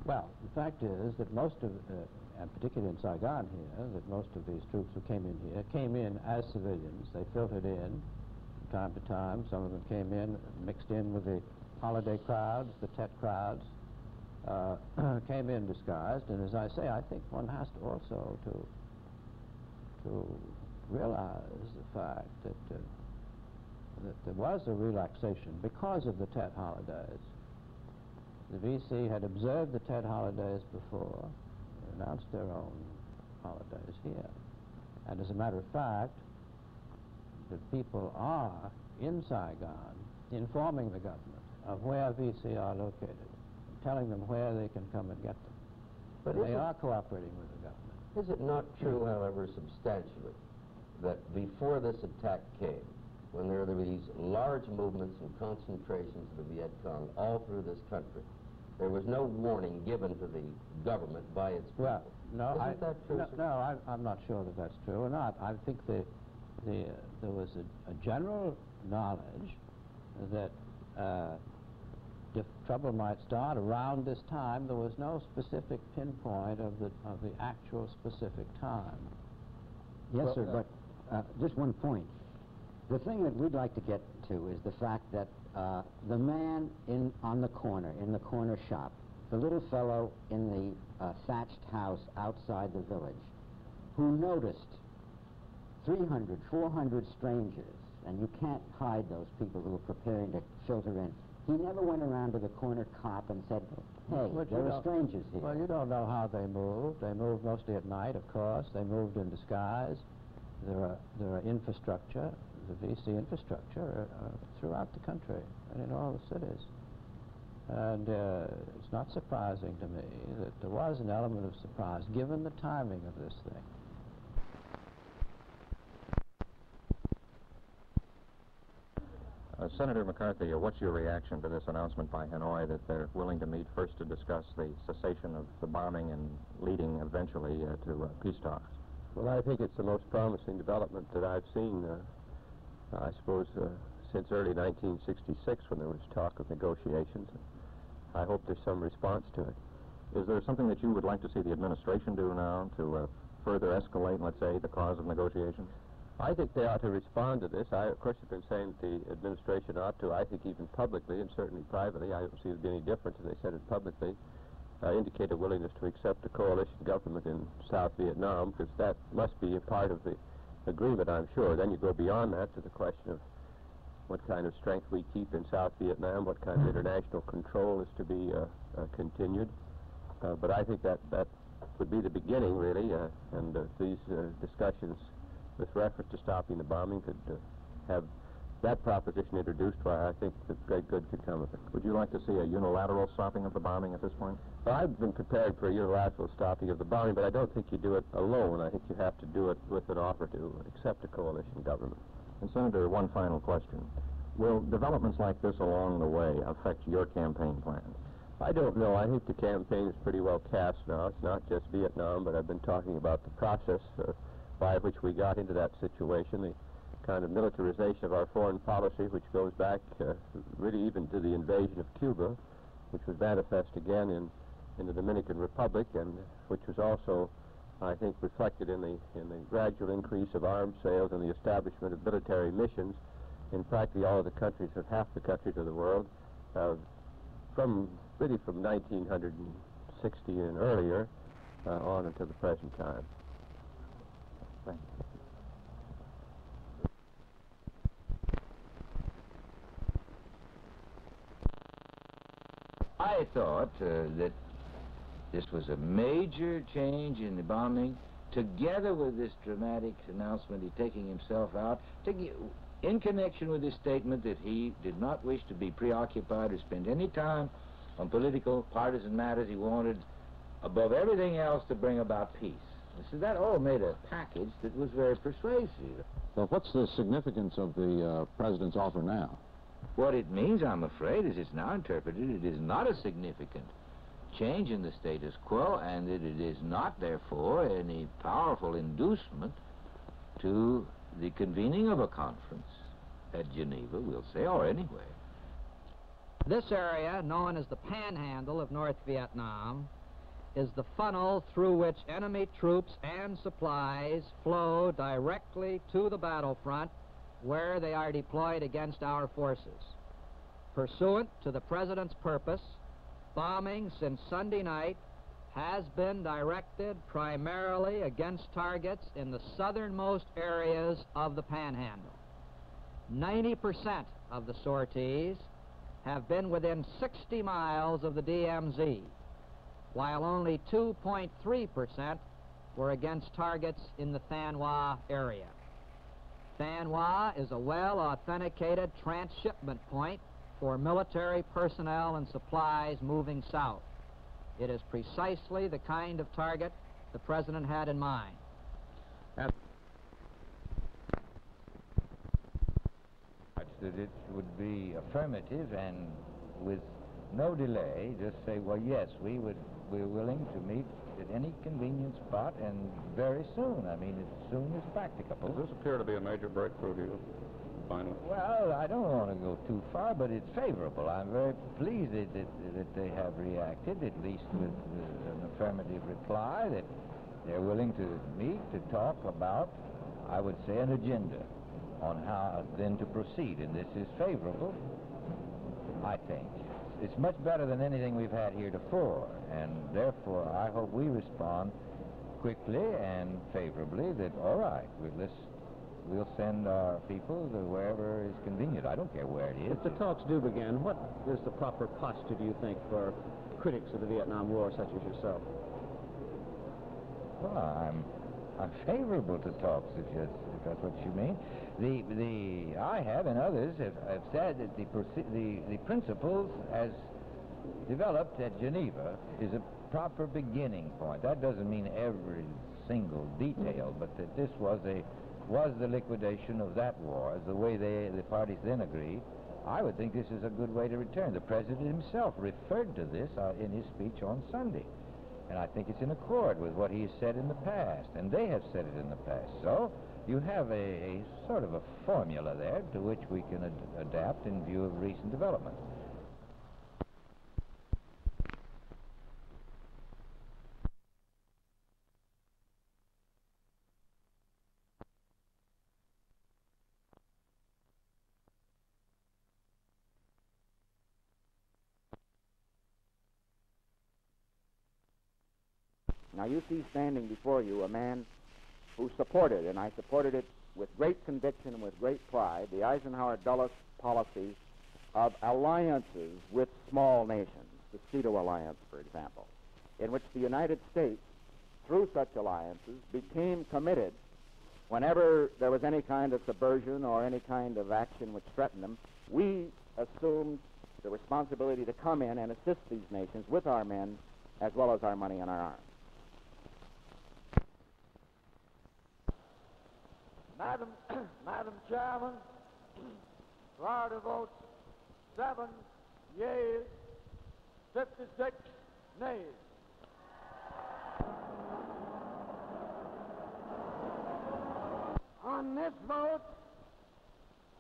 Well, the fact is that most of, and particularly in Saigon here, that most of these troops who came in here came in as civilians. They filtered in from time to time. Some of them came in, mixed in with the holiday crowds, the Tet crowds, came in disguised. And as I say, I think one has to also to realize the fact that there was a relaxation because of the Tet holidays. The V.C. had observed the Tet holidays before, announced their own holidays here. And as a matter of fact, the people are in Saigon informing the government of where V.C. are located, telling them where they can come and get them. But they are cooperating with the government. Is it not true, however, substantially, that before this attack came, when there were these large movements and concentrations of the Vietcong all through this country, there was no warning given to the government by its people? Well, no, Isn't that true? I'm not sure that that's true or not. I think there was a general knowledge that if trouble might start around this time. There was no specific pinpoint of the actual specific time. Yes, sir, but just one point. The thing that we'd like to get to is the fact that the man on the corner shop, the little fellow in the thatched house outside the village, who noticed 300, 400 strangers, and you can't hide those people who are preparing to filter in. He never went around to the corner cop and said, hey, there are strangers here. Well, you don't know how they moved. They moved mostly at night, of course. They moved in disguise. There are infrastructure, the VC infrastructure, throughout the country and in all the cities. And it's not surprising to me that there was an element of surprise, given the timing of this thing. Senator McCarthy, what's your reaction to this announcement by Hanoi that they're willing to meet first to discuss the cessation of the bombing and leading eventually to peace talks? Well, I think it's the most promising development that I've seen, I suppose, since early 1966 when there was talk of negotiations. I hope there's some response to it. Is there something that you would like to see the administration do now to further escalate, let's say, the cause of negotiations? I think they ought to respond to this. I, of course, have been saying that the administration ought to, I think even publicly and certainly privately, I don't see it be any different if they said it publicly, indicate a willingness to accept a coalition government in South Vietnam, because that must be a part of the agreement, I'm sure. Then you go beyond that to the question of what kind of strength we keep in South Vietnam, what kind of international control is to be continued. But I think that would be the beginning, really, and these discussions with reference to stopping the bombing could have that proposition introduced, why I think that great good could come of it. Would you like to see a unilateral stopping of the bombing at this point? Well, I've been prepared for a unilateral stopping of the bombing, but I don't think you do it alone. I think you have to do it with an offer to accept a coalition government. And Senator, one final question. Will developments like this along the way affect your campaign plans? I don't know. I think the campaign is pretty well cast now. It's not just Vietnam, but I've been talking about the process by which we got into that situation, the kind of militarization of our foreign policy, which goes back really even to the invasion of Cuba, which was manifest again in the Dominican Republic, and which was also, I think, reflected in the gradual increase of arms sales and the establishment of military missions in practically all of the countries, or half the countries of the world, from 1960 and earlier on until the present time. Thank you. I thought that this was a major change in the bombing, together with this dramatic announcement he's taking himself out, in connection with his statement that he did not wish to be preoccupied or spend any time on political, partisan matters. He wanted, above everything else, to bring about peace. So that all made a package that was very persuasive. Well, what's the significance of the president's offer now? What it means, I'm afraid, as it's now interpreted, it is not a significant change in the status quo, and that it is not, therefore, any powerful inducement to the convening of a conference at Geneva, we'll say, or anywhere. This area, known as the Panhandle of North Vietnam, is the funnel through which enemy troops and supplies flow directly to the battlefront where they are deployed against our forces. Pursuant to the President's purpose, bombing since Sunday night has been directed primarily against targets in the southernmost areas of the Panhandle. 90% of the sorties have been within 60 miles of the DMZ, while only 2.3% were against targets in the Thanh Hoa area. Thanh Hoa is a well-authenticated transshipment point for military personnel and supplies moving south. It is precisely the kind of target the President had in mind. That it would be affirmative and with no delay just say, well, yes, we're willing to meet at any convenient spot and very soon. I mean, as soon as practicable. Does this appear to be a major breakthrough to you, finally? Well, I don't want to go too far, but it's favorable. I'm very pleased that they have reacted, at least with an affirmative reply, that they're willing to meet, to talk about, I would say, an agenda on how then to proceed. And this is favorable, I think. It's much better than anything we've had heretofore, and therefore I hope we respond quickly and favorably that, all right, we'll send our people to wherever is convenient. I don't care where it is. If the talks do begin, what is the proper posture, do you think, for critics of the Vietnam War, such as yourself? Well, I'm favorable to talks, if that's what you mean. I have, and others have said that the principles as developed at Geneva is a proper beginning point. That doesn't mean every single detail, but that this was the liquidation of that war, the way the parties then agreed. I would think this is a good way to return. The President himself referred to this in his speech on Sunday. And I think it's in accord with what he has said in the past, and they have said it in the past. So you have a sort of a formula there to which we can adapt in view of recent developments. Now you see standing before you a man who supported, and I supported it with great conviction and with great pride, the Eisenhower Dulles policy of alliances with small nations, the Cito Alliance, for example, in which the United States, through such alliances, became committed whenever there was any kind of subversion or any kind of action which threatened them. We assumed the responsibility to come in and assist these nations with our men as well as our money and our arms. Madam Chairman, prior to votes, 7 yeas, 56 nays. On this vote,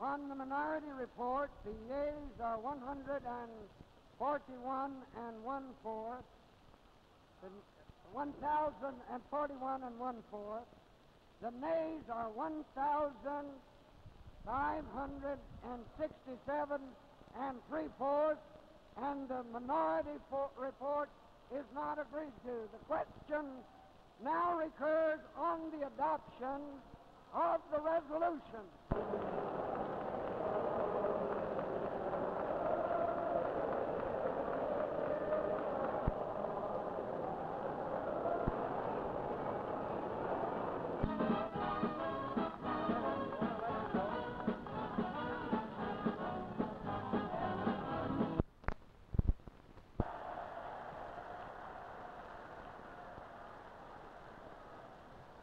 on the minority report, the yeas are 141 and 1/4, 1,041 and 1/4. The nays are 1,567 and 3/4, and the minority report is not agreed to. The question now recurs on the adoption of the resolution.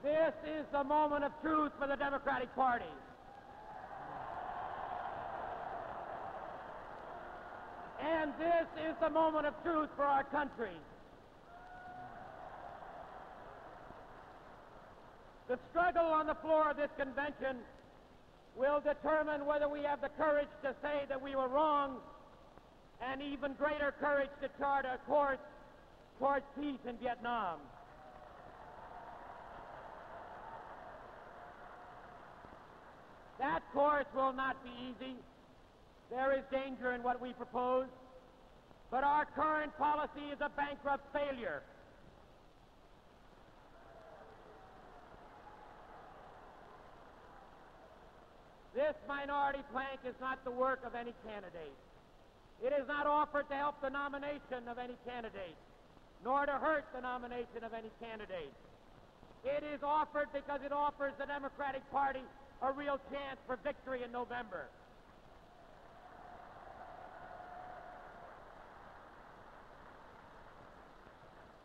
This is the moment of truth for the Democratic Party. And this is the moment of truth for our country. The struggle on the floor of this convention will determine whether we have the courage to say that we were wrong and even greater courage to chart a course towards peace in Vietnam. That course will not be easy. There is danger in what we propose, but our current policy is a bankrupt failure. This minority plank is not the work of any candidate. It is not offered to help the nomination of any candidate, nor to hurt the nomination of any candidate. It is offered because it offers the Democratic Party a real chance for victory in November.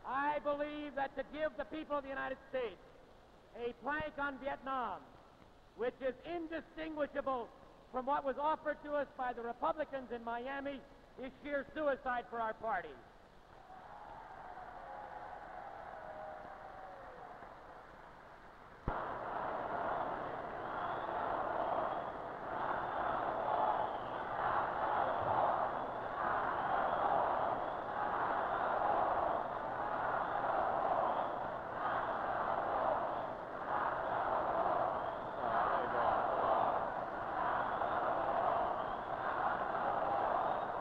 I believe that to give the people of the United States a plank on Vietnam, which is indistinguishable from what was offered to us by the Republicans in Miami, is sheer suicide for our party.